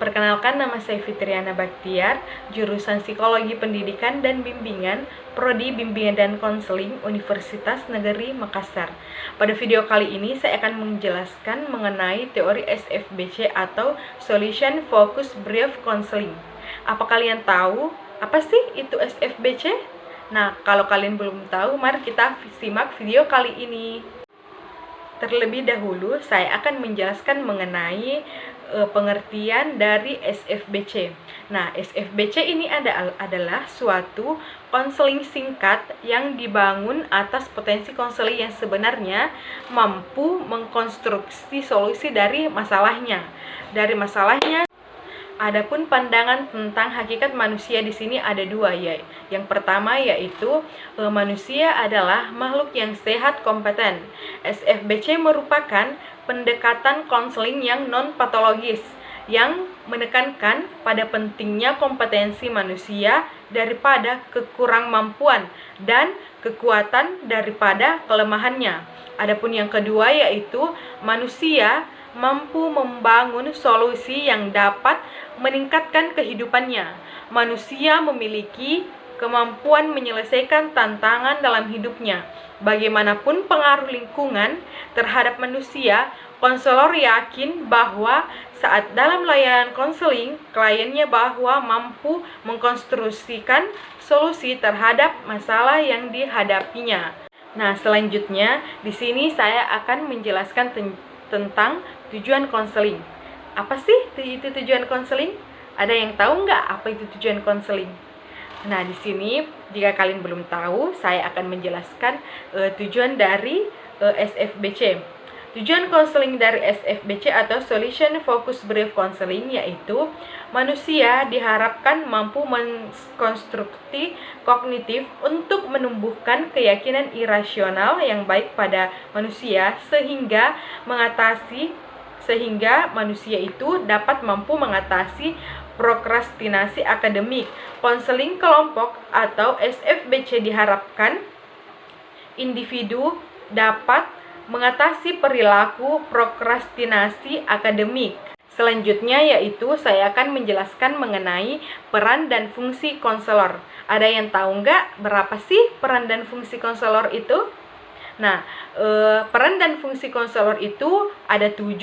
Perkenalkan, nama saya Fitriana Baktiar, jurusan Psikologi Pendidikan dan Bimbingan, Prodi Bimbingan dan Konseling Universitas Negeri Makassar. Pada video kali ini saya akan menjelaskan mengenai teori SFBC atau Solution Focused Brief Counseling. Apa kalian tahu apa sih itu SFBC? Nah, kalau kalian belum tahu, mari kita simak video kali ini. Terlebih dahulu, saya akan menjelaskan mengenai pengertian dari SFBC. Nah, SFBC ini adalah suatu konseling singkat yang dibangun atas potensi konseling yang sebenarnya mampu mengkonstruksi solusi dari masalahnya. Adapun pandangan tentang hakikat manusia di sini ada dua, ya. Yang pertama yaitu manusia adalah makhluk yang sehat kompeten. SFBC merupakan pendekatan konseling yang non-patologis yang menekankan pada pentingnya kompetensi manusia daripada kekurangmampuan dan kekuatan daripada kelemahannya. Adapun yang kedua yaitu manusia mampu membangun solusi yang dapat meningkatkan kehidupannya. Manusia memiliki kemampuan menyelesaikan tantangan dalam hidupnya. Bagaimanapun pengaruh lingkungan terhadap manusia, konselor yakin bahwa saat dalam layanan konseling, kliennya bahwa mampu mengkonstruksikan solusi terhadap masalah yang dihadapinya. Nah, selanjutnya di sini saya akan menjelaskan tentang tujuan konseling. Apa sih itu tujuan konseling? Ada yang tahu nggak apa itu tujuan konseling? Nah, di sini jika kalian belum tahu, saya akan menjelaskan tujuan dari SFBC. Tujuan konseling dari SFBC atau Solution Focused Brief Counseling yaitu manusia diharapkan mampu mengkonstruksi kognitif untuk menumbuhkan keyakinan irasional yang baik pada manusia sehingga manusia itu dapat mampu mengatasi prokrastinasi akademik. Konseling kelompok atau SFBC diharapkan individu dapat mengatasi perilaku prokrastinasi akademik. Selanjutnya yaitu saya akan menjelaskan mengenai peran dan fungsi konselor. Ada yang tahu nggak berapa sih peran dan fungsi konselor itu? Nah, peran dan fungsi konselor itu ada 7,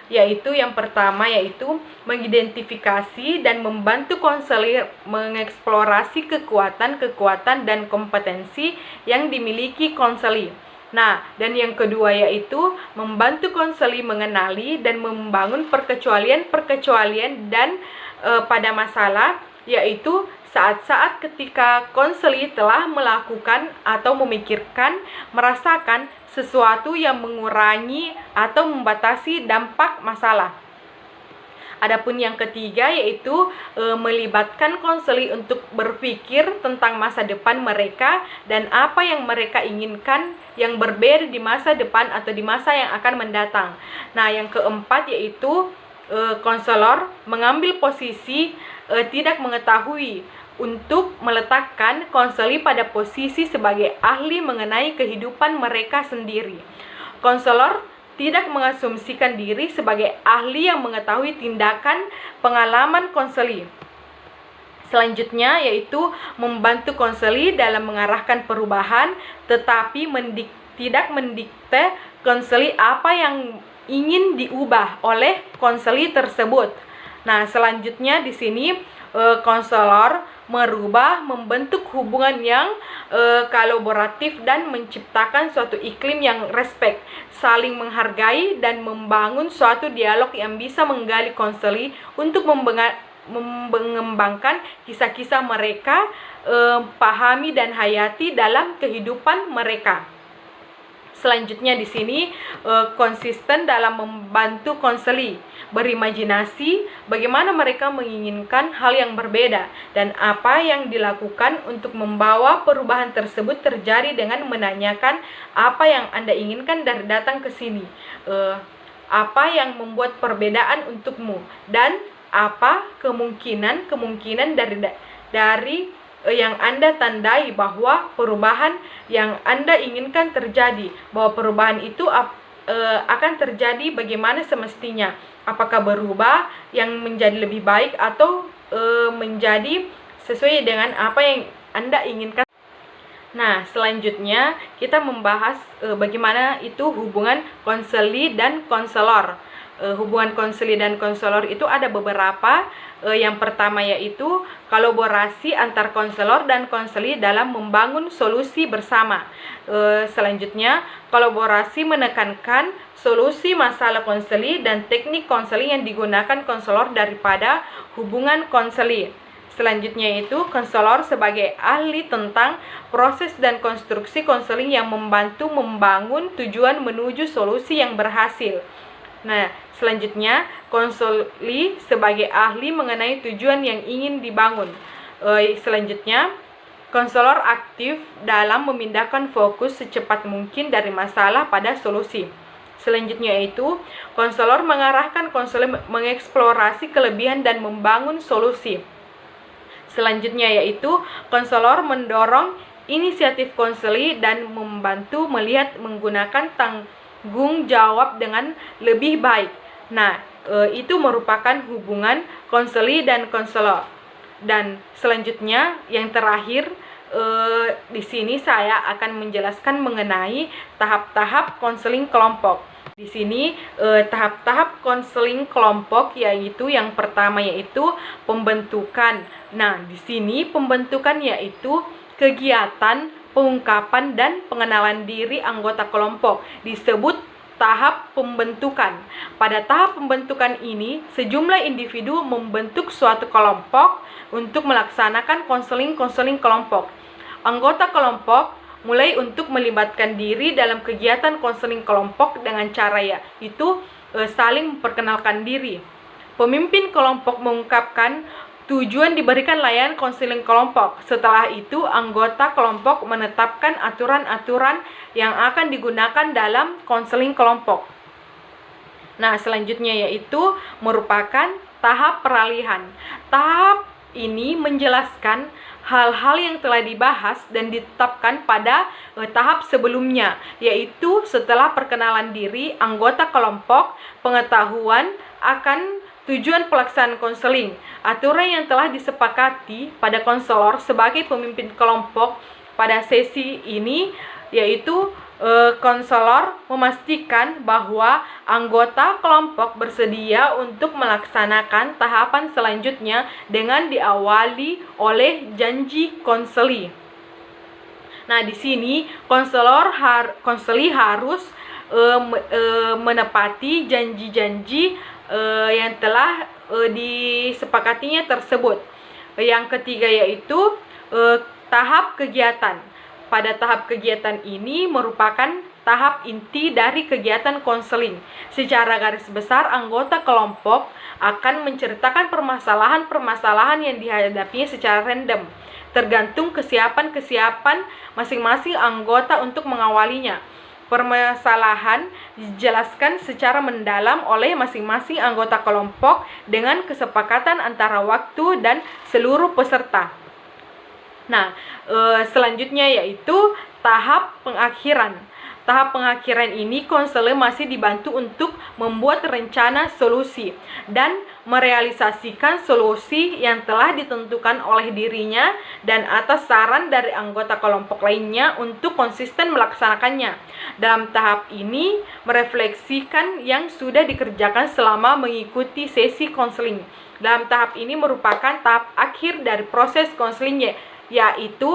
yaitu yang pertama yaitu mengidentifikasi dan membantu konselor mengeksplorasi kekuatan dan kompetensi yang dimiliki konselor. Nah, dan yang kedua yaitu membantu konseli mengenali dan membangun perkecualian dan pada masalah, yaitu saat-saat ketika konseli telah melakukan atau memikirkan, merasakan sesuatu yang mengurangi atau membatasi dampak masalah. Adapun yang ketiga yaitu melibatkan konseli untuk berpikir tentang masa depan mereka dan apa yang mereka inginkan yang berbeda di masa depan atau di masa yang akan mendatang. Nah, yang keempat yaitu konselor mengambil posisi tidak mengetahui untuk meletakkan konseli pada posisi sebagai ahli mengenai kehidupan mereka sendiri. Konselor tidak mengasumsikan diri sebagai ahli yang mengetahui tindakan pengalaman konseli. Selanjutnya yaitu membantu konseli dalam mengarahkan perubahan, tetapi tidak mendikte konseli apa yang ingin diubah oleh konseli tersebut. Nah, selanjutnya di sini konselor membentuk hubungan yang kolaboratif dan menciptakan suatu iklim yang respect, saling menghargai dan membangun suatu dialog yang bisa menggali konseli untuk mengembangkan kisah-kisah mereka, pahami dan hayati dalam kehidupan mereka. Selanjutnya di sini konsisten dalam membantu konseli berimajinasi bagaimana mereka menginginkan hal yang berbeda dan apa yang dilakukan untuk membawa perubahan tersebut terjadi dengan menanyakan apa yang Anda inginkan dari datang ke sini, apa yang membuat perbedaan untukmu, dan apa kemungkinan dari yang Anda tandai bahwa perubahan yang Anda inginkan terjadi, bahwa perubahan itu akan terjadi bagaimana semestinya. Apakah berubah yang menjadi lebih baik atau menjadi sesuai dengan apa yang Anda inginkan. Nah, selanjutnya kita membahas bagaimana itu hubungan konseli dan konselor. Hubungan konseli dan konselor itu ada beberapa. Yang pertama yaitu kolaborasi antar konselor dan konseli dalam membangun solusi bersama. Selanjutnya, kolaborasi menekankan solusi masalah konseli dan teknik konseling yang digunakan konselor daripada hubungan konseli. Selanjutnya itu konselor sebagai ahli tentang proses dan konstruksi konseling yang membantu membangun tujuan menuju solusi yang berhasil. Nah, selanjutnya konseli sebagai ahli mengenai tujuan yang ingin dibangun. Selanjutnya, konselor aktif dalam memindahkan fokus secepat mungkin dari masalah pada solusi. Selanjutnya itu, konselor mengarahkan konseli mengeksplorasi kelebihan dan membangun solusi. Selanjutnya yaitu, konselor mendorong inisiatif konseli dan membantu melihat menggunakan tanggung jawab dengan lebih baik. Nah, itu merupakan hubungan konseli dan konselor. Dan selanjutnya yang terakhir, di sini saya akan menjelaskan mengenai tahap-tahap konseling kelompok. Di sini tahap-tahap konseling kelompok yaitu yang pertama yaitu pembentukan. Nah, di sini pembentukan yaitu kegiatan pengungkapan dan pengenalan diri anggota kelompok disebut tahap pembentukan. Pada tahap pembentukan ini, sejumlah individu membentuk suatu kelompok untuk melaksanakan konseling kelompok. Anggota kelompok mulai untuk melibatkan diri dalam kegiatan konseling kelompok dengan cara yaitu saling memperkenalkan diri. Pemimpin kelompok mengungkapkan tujuan diberikan layanan konseling kelompok. Setelah itu, anggota kelompok menetapkan aturan-aturan yang akan digunakan dalam konseling kelompok. Nah, selanjutnya yaitu merupakan tahap peralihan. Tahap ini menjelaskan hal-hal yang telah dibahas dan ditetapkan pada tahap sebelumnya, yaitu setelah perkenalan diri anggota kelompok, pengetahuan akan tujuan pelaksanaan konseling, aturan yang telah disepakati pada konselor sebagai pemimpin kelompok pada sesi ini, yaitu konselor memastikan bahwa anggota kelompok bersedia untuk melaksanakan tahapan selanjutnya dengan diawali oleh janji konseli. Nah, di sini konseli harus menepati janji-janji yang telah disepakatinya tersebut. Yang ketiga yaitu tahap kegiatan. Pada tahap kegiatan ini merupakan tahap inti dari kegiatan konseling. Secara garis besar, anggota kelompok akan menceritakan permasalahan-permasalahan yang dihadapinya secara random, tergantung kesiapan masing-masing anggota untuk mengawalinya. Permasalahan dijelaskan secara mendalam oleh masing-masing anggota kelompok dengan kesepakatan antara waktu dan seluruh peserta. Nah, selanjutnya yaitu tahap pengakhiran. Tahap pengakhiran ini konselor masih dibantu untuk membuat rencana solusi dan merealisasikan solusi yang telah ditentukan oleh dirinya dan atas saran dari anggota kelompok lainnya untuk konsisten melaksanakannya. Dalam tahap ini merefleksikan yang sudah dikerjakan selama mengikuti sesi konseling. Dalam tahap ini merupakan tahap akhir dari proses konseling, yaitu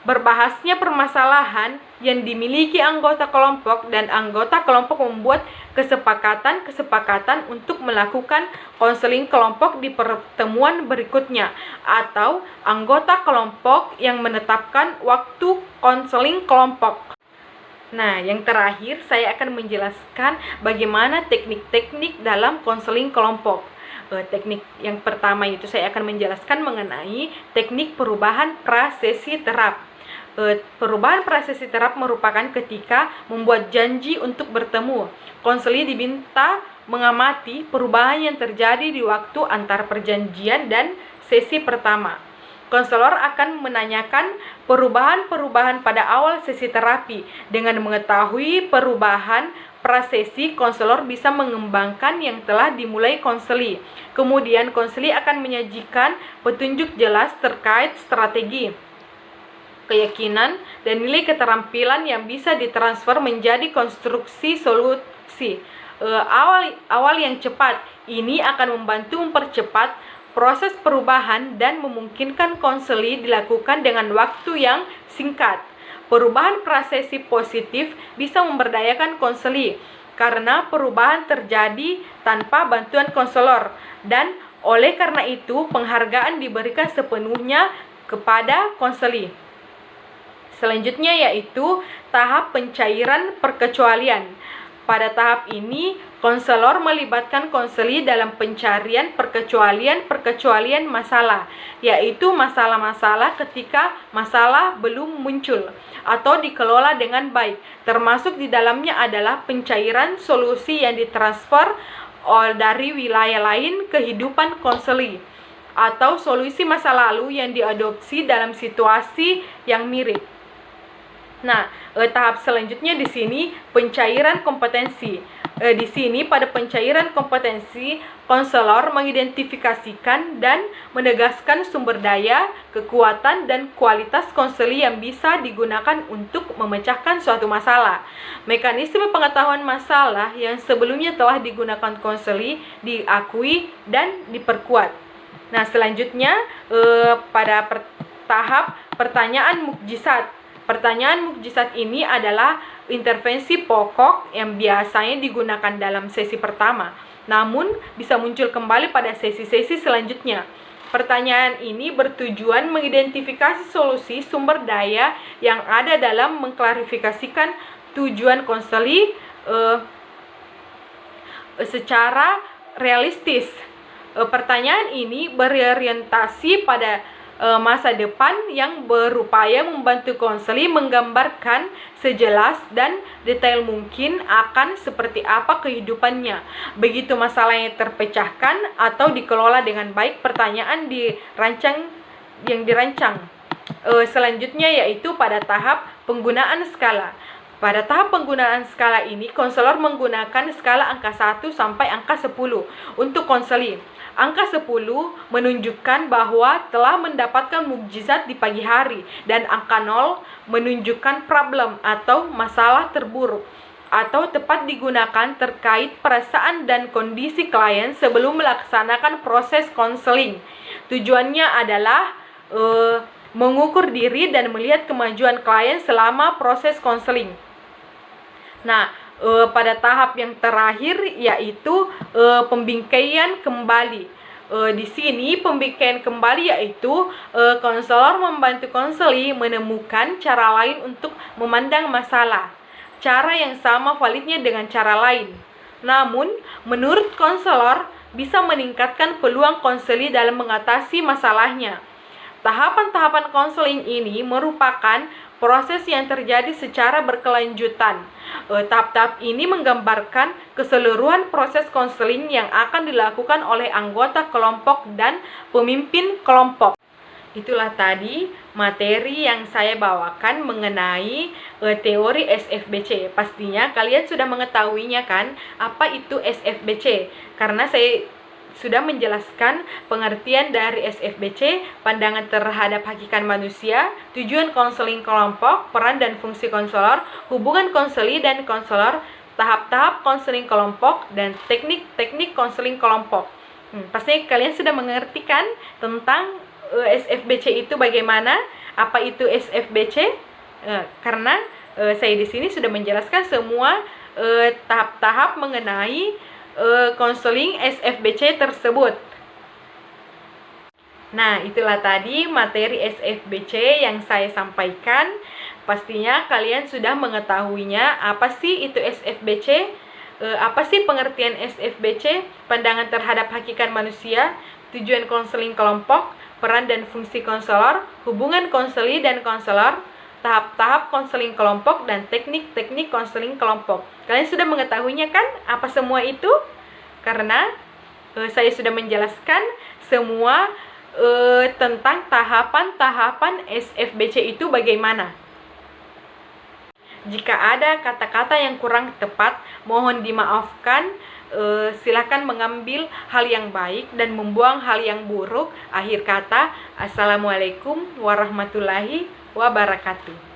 berbahasnya permasalahan yang dimiliki anggota kelompok, dan anggota kelompok membuat kesepakatan untuk melakukan konseling kelompok di pertemuan berikutnya, atau anggota kelompok yang menetapkan waktu konseling kelompok. Nah, yang terakhir saya akan menjelaskan bagaimana teknik-teknik dalam konseling kelompok. Teknik yang pertama itu saya akan menjelaskan mengenai teknik perubahan prasesi terap. Perubahan prasesi terap merupakan ketika membuat janji untuk bertemu. Konseli diminta mengamati perubahan yang terjadi di waktu antar perjanjian dan sesi pertama. konselor akan menanyakan perubahan-perubahan pada awal sesi terapi. Dengan mengetahui perubahan prasesi, konselor bisa mengembangkan yang telah dimulai konseli. Kemudian konseli akan menyajikan petunjuk jelas terkait strategi, keyakinan, dan nilai keterampilan yang bisa ditransfer menjadi konstruksi solusi. Awal yang cepat ini akan membantu mempercepat proses perubahan dan memungkinkan konseli dilakukan dengan waktu yang singkat. Perubahan prasesi positif bisa memberdayakan konseli karena perubahan terjadi tanpa bantuan konselor, dan oleh karena itu penghargaan diberikan sepenuhnya kepada konseli. Selanjutnya yaitu tahap pencairan perkecualian. Pada tahap ini, konselor melibatkan konseli dalam pencarian perkecualian masalah, yaitu masalah-masalah ketika masalah belum muncul atau dikelola dengan baik. Termasuk di dalamnya adalah pencairan solusi yang ditransfer dari wilayah lain kehidupan konseli, atau solusi masa lalu yang diadopsi dalam situasi yang mirip. Nah, tahap selanjutnya di sini pencairan kompetensi. Di sini pada pencairan kompetensi, konselor mengidentifikasikan dan menegaskan sumber daya, kekuatan, dan kualitas konseli yang bisa digunakan untuk memecahkan suatu masalah. Mekanisme pengetahuan masalah yang sebelumnya telah digunakan konseli diakui dan diperkuat. Nah, selanjutnya pada tahap pertanyaan mukjizat. Pertanyaan mukjizat ini adalah intervensi pokok yang biasanya digunakan dalam sesi pertama, namun bisa muncul kembali pada sesi-sesi selanjutnya. Pertanyaan ini bertujuan mengidentifikasi solusi sumber daya yang ada dalam mengklarifikasikan tujuan konseli secara realistis. Pertanyaan ini berorientasi pada masa depan yang berupaya membantu konseli menggambarkan sejelas dan detail mungkin akan seperti apa kehidupannya. Begitu masalahnya terpecahkan atau dikelola dengan baik pertanyaan yang dirancang. Selanjutnya yaitu pada tahap penggunaan skala. Pada tahap penggunaan skala ini, konselor menggunakan skala angka 1 sampai angka 10 untuk konseli. Angka 10 menunjukkan bahwa telah mendapatkan mukjizat di pagi hari, dan angka 0 menunjukkan problem atau masalah terburuk, atau tepat digunakan terkait perasaan dan kondisi klien sebelum melaksanakan proses konseling. Tujuannya adalah mengukur diri dan melihat kemajuan klien selama proses konseling. Nah, pada tahap yang terakhir yaitu pembingkaian kembali. Di sini pembingkaian kembali yaitu konselor membantu konseli menemukan cara lain untuk memandang masalah. Cara yang sama validnya dengan cara lain. Namun, menurut konselor bisa meningkatkan peluang konseli dalam mengatasi masalahnya. Tahapan-tahapan konseling ini merupakan proses yang terjadi secara berkelanjutan. Tahap-tahap ini menggambarkan keseluruhan proses konseling yang akan dilakukan oleh anggota kelompok dan pemimpin kelompok. Itulah tadi materi yang saya bawakan mengenai teori SFBC. Pastinya kalian sudah mengetahuinya kan, apa itu SFBC? Karena saya sudah menjelaskan pengertian dari SFBC, pandangan terhadap hakikat manusia, tujuan konseling kelompok, peran dan fungsi konselor, hubungan konseli dan konselor, tahap-tahap konseling kelompok, dan teknik-teknik konseling kelompok. Pasti kalian sudah mengerti kan tentang SFBC itu bagaimana? Apa itu SFBC? Karena saya di sini sudah menjelaskan semua tahap-tahap mengenai konseling SFBC tersebut. Nah, itulah tadi materi SFBC yang saya sampaikan. Pastinya kalian sudah mengetahuinya. Apa sih itu SFBC? Apa sih pengertian SFBC? Pandangan terhadap hakikat manusia, tujuan konseling kelompok, peran dan fungsi konselor, hubungan konseli dan konselor, tahap-tahap konseling kelompok, dan teknik-teknik konseling kelompok. Kalian sudah mengetahuinya kan apa semua itu? Karena saya sudah menjelaskan semua tentang tahapan-tahapan SFBC itu bagaimana. Jika ada kata-kata yang kurang tepat, mohon dimaafkan. Silakan mengambil hal yang baik dan membuang hal yang buruk. Akhir kata, assalamualaikum warahmatullahi wabarakatuh.